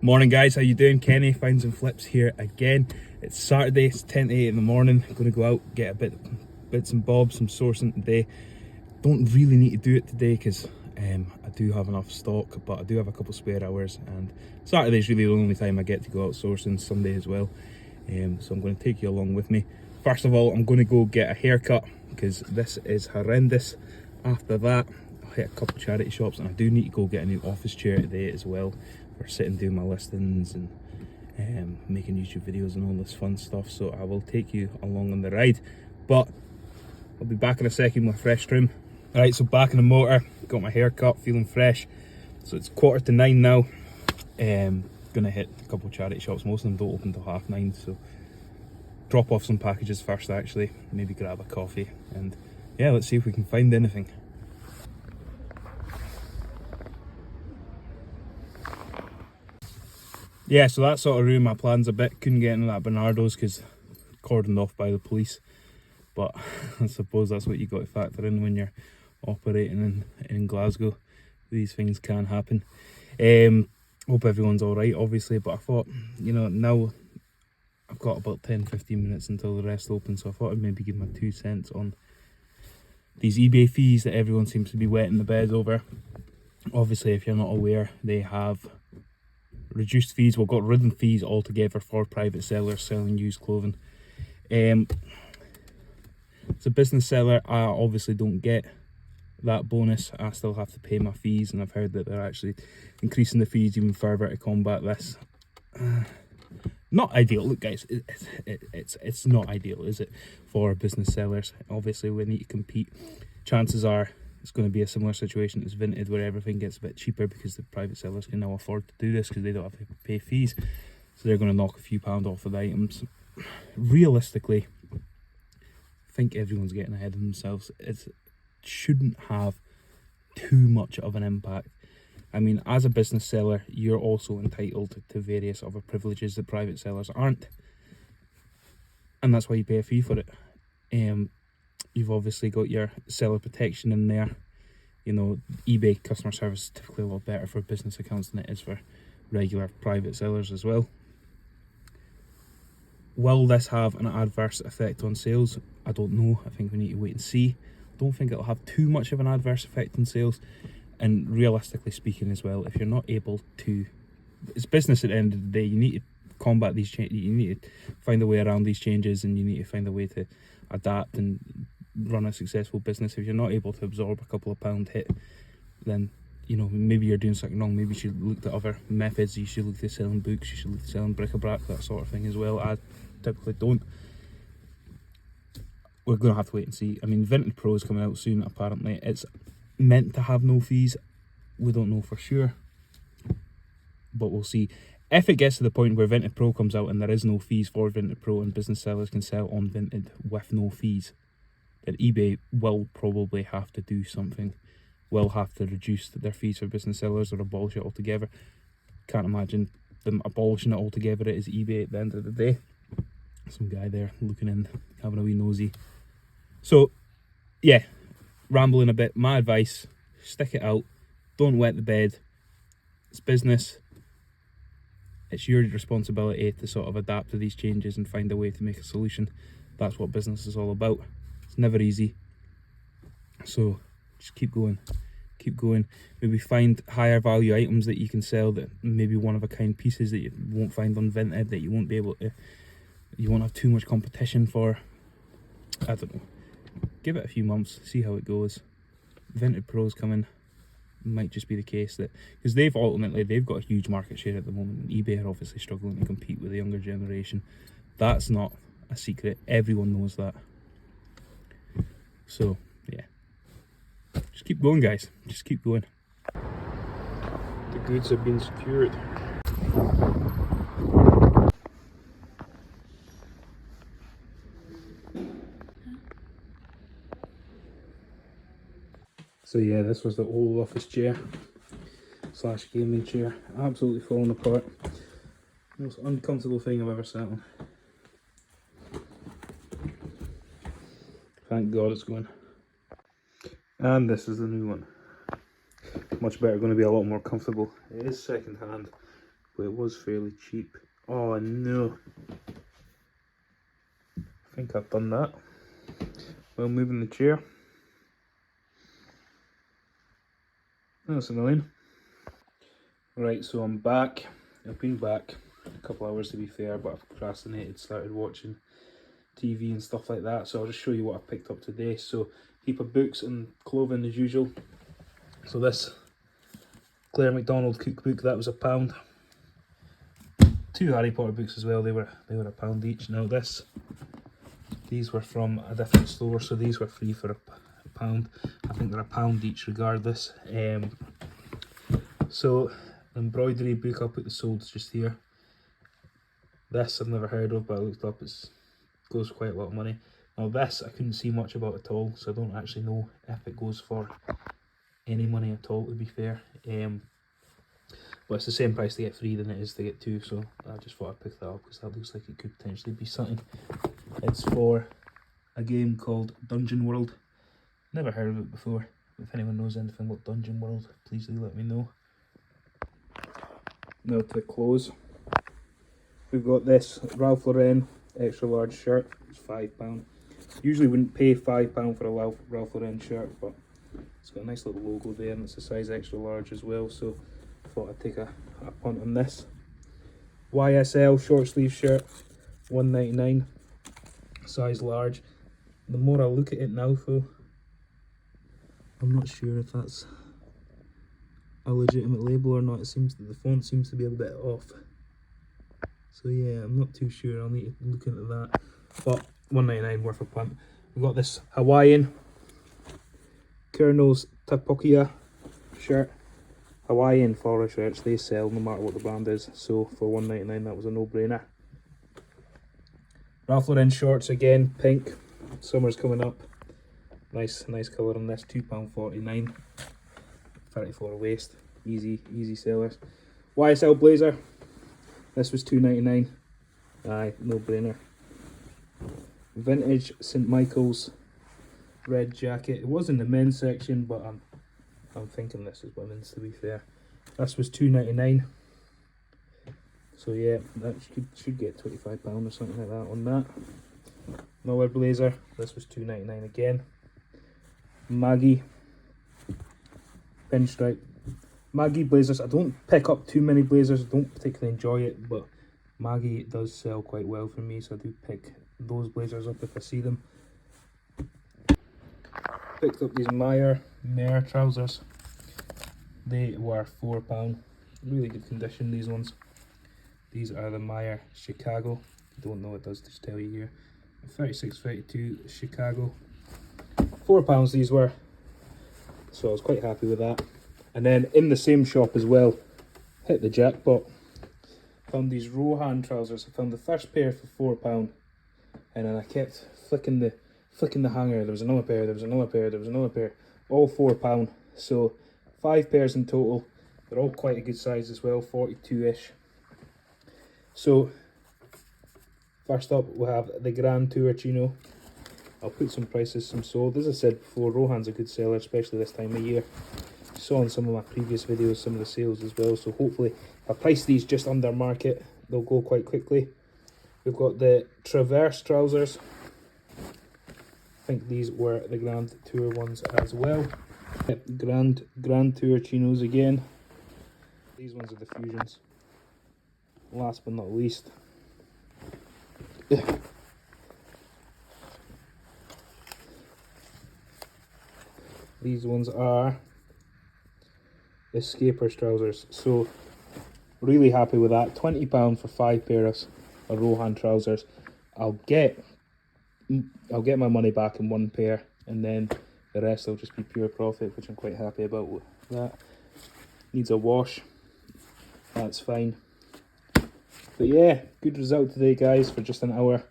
Morning guys, how you doing? Kenny Finds and Flips here again. It's Saturday, it's 10 to 8 in the morning. I'm going to go out, get a bits and bobs, some sourcing today. Don't really need to do it today because I do have enough stock, but I do have a couple spare hours, and Saturday's really the only time I get to go out sourcing, Sunday as well. So I'm going to take you along with me. First of all, I'm going to go get a haircut because this is horrendous. After that, I'll hit a couple charity shops, and I do need to go get a new office chair today as well for sitting doing my listings and making YouTube videos and all this fun stuff. So I will take you along on the ride, but I'll be back in a second with a fresh trim. Alright, so back in the motor, got my hair cut, feeling fresh. So it's 8:45 now. Gonna hit a couple of charity shops. Most of them don't open till 9:30, so drop off some packages first actually, maybe grab a coffee, and yeah, let's see if we can find anything. Yeah, so that sort of ruined my plans a bit. Couldn't get into that Bernardo's because cordoned off by the police. But I suppose that's what you got to factor in when you're operating in Glasgow. These things can happen. Hope everyone's alright, obviously, but I thought, you know, now I've got about 10-15 minutes until the rest open, so I thought I'd maybe give my 2 cents on these eBay fees that everyone seems to be wetting the bed over. Obviously, if you're not aware, they have reduced fees, well, got rid of fees altogether for private sellers selling used clothing. As a business seller, I obviously don't get that bonus. I still have to pay my fees, and I've heard that they're actually increasing the fees even further to combat this. Not ideal. Look guys, it's not ideal, is it, for business sellers? Obviously we need to compete. Chances are it's going to be a similar situation as Vinted, where everything gets a bit cheaper because the private sellers can now afford to do this because they don't have to pay fees. So they're going to knock a few pound off of the items. Realistically, I think everyone's getting ahead of themselves. It shouldn't have too much of an impact. I mean, as a business seller, you're also entitled to various other privileges that private sellers aren't. And that's why you pay a fee for it. You've obviously got your seller protection in there. You know, eBay customer service is typically a lot better for business accounts than it is for regular private sellers as well. Will this have an adverse effect on sales? I don't know. I think we need to wait and see. I don't think it'll have too much of an adverse effect on sales. And realistically speaking as well, if you're not able to, it's business at the end of the day. You need to combat these changes. You need to find a way around these changes, and you need to find a way to adapt and run a successful business. If you're not able to absorb a couple of pound hit, then, you know, maybe you're doing something wrong. Maybe you should look at other methods. You should look at selling books, you should look at selling bric-a-brac, that sort of thing as well. I typically don't. We're going to have to wait and see. I mean, Vinted Pro is coming out soon, apparently. It's meant to have no fees. We don't know for sure, but we'll see. If it gets to the point where Vinted Pro comes out and there is no fees for Vinted Pro and business sellers can sell on Vinted with no fees, then eBay will probably have to do something. Will have to reduce their fees for business sellers or abolish it altogether. Can't imagine them abolishing it altogether. It is eBay at the end of the day. Some guy there looking in, having a wee nosy. So, yeah, rambling a bit. My advice, stick it out. Don't wet the bed. It's business. It's your responsibility to sort of adapt to these changes and find a way to make a solution. That's what business is all about. It's never easy. So just keep going. Keep going. Maybe find higher value items that you can sell, that maybe one of a kind pieces that you won't find on Vinted, that you won't be able to, you won't have too much competition for. I don't know. Give it a few months, see how it goes. Vinted Pro's coming. Might just be the case that, because they've got a huge market share at the moment, and eBay are obviously struggling to compete with the younger generation. That's not a secret. Everyone knows that. So yeah, just keep going guys, just keep going. The goods have been secured. So yeah, this was the old office chair slash gaming chair. Absolutely falling apart. Most uncomfortable thing I've ever sat on. Thank God it's going. And this is the new one. Much better, going to be a lot more comfortable. It is second hand, but it was fairly cheap. Oh no, I think I've done that while moving the chair. That's annoying. Right, so I'm back. I've been back a couple hours to be fair, but I've procrastinated, started watching TV and stuff like that. So I'll just show you what I picked up today. So heap of books and clothing as usual. So this Claire McDonald cookbook, that was £1. 2 Harry Potter books as well, they were £1 each. Now these were from a different store, so these were free for £1. I think they're £1 each regardless. So the embroidery book, I'll put the solds just here. This I've never heard of, but I looked up, it goes for quite a lot of money. Now this I couldn't see much about at all, so I don't actually know if it goes for any money at all, to be fair. But it's the same price to get 3 than it is to get 2, so I just thought I'd pick that up because that looks like it could potentially be something. It's for a game called Dungeon World. Never heard of it before. If anyone knows anything about Dungeon World, please do let me know. Now to the clothes. We've got this Ralph Lauren extra large shirt. It's £5. Usually wouldn't pay £5 for a Ralph Lauren shirt, but it's got a nice little logo there and it's a size extra large as well, so I thought I'd take a punt on this. YSL short sleeve shirt, £1.99, size large. The more I look at it now though, I'm not sure if that's a legitimate label or not. It seems that the font seems to be a bit off. So yeah, I'm not too sure, I'll need to look into that. But £1.99 worth of punt. We've got this Hawaiian Colonel's Tapokia shirt. Hawaiian floral shirts, they sell no matter what the brand is, so for £1.99 that was a no-brainer. Ralph Lauren shorts again, pink, summer's coming up. Nice colour on this, £2.49, 34 waist, easy sellers. YSL blazer, this was £2.99, aye, no-brainer. Vintage St Michael's red jacket, it was in the men's section, but I'm thinking this is women's to be fair. This was £2.99, so yeah, that should get £25 or something like that on that. Another blazer, this was £2.99 again. Maggie pinstripe. Maggie blazers, I don't pick up too many blazers, I don't particularly enjoy it, but Maggie does sell quite well for me, so I do pick those blazers up if I see them. Picked up these Mare trousers. They were £4. Really good condition, these ones. These are the Mare Chicago. If you don't know what it does, just tell you here. 36-32 Chicago. £4 these were. So I was quite happy with that. And then in the same shop as well, hit the jackpot. Found these Rohan trousers. I found the first pair for £4. And then I kept flicking the hanger. There was another pair, there was another pair, there was another pair. All £4. So 5 pairs in total. They're all quite a good size as well, 42-ish. So first up we have the Grand Tour Chino. I'll put some prices, some sold. As I said before, Rohan's a good seller, especially this time of year. Saw in some of my previous videos some of the sales as well, so hopefully if I price these just under market, they'll go quite quickly. We've got the Traverse trousers. I think these were the Grand Tour ones as well. Yep, Grand Tour chinos again. These ones are the Fusions. Last but not least, these ones are Escapers trousers. So really happy with that. £20 for 5 pairs of Rohan trousers. I'll get my money back in 1 pair, and then the rest will just be pure profit, which I'm quite happy about with that. Needs a wash, that's fine. But yeah, good result today guys, for just an hour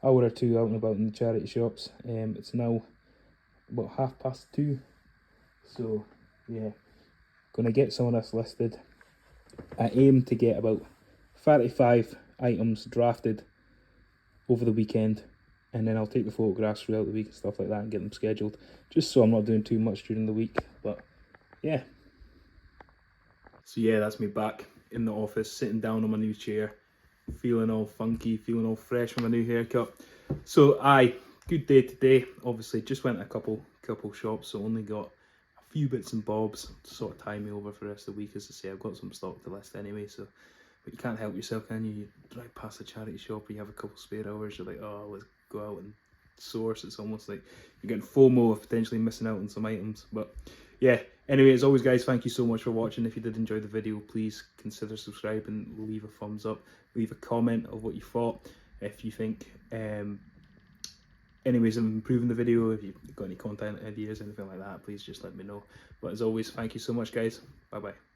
or two out and about in the charity shops. It's now about 2:30, so yeah, gonna get some of this listed. I aim to get about 35 items drafted over the weekend, and then I'll take the photographs throughout the week and stuff like that and get them scheduled, just so I'm not doing too much during the week. But yeah, so yeah, that's me back. in the office, sitting down on my new chair, feeling all funky, feeling all fresh with my new haircut. So aye, good day today. Obviously just went a couple shops, so only got a few bits and bobs to sort of tie me over for the rest of the week. As I say, I've got some stock to list anyway, so but you can't help yourself, can you? You drive past a charity shop and you have a couple spare hours, you're like, oh, let's go out and source. It's almost like you're getting FOMO of potentially missing out on some items. But yeah, anyway, as always guys, thank you so much for watching. If you did enjoy the video, please consider subscribing, leave a thumbs up, leave a comment of what you thought. If you think anyways of improving the video, if you've got any content ideas, anything like that, please just let me know. But as always, thank you so much guys. Bye bye.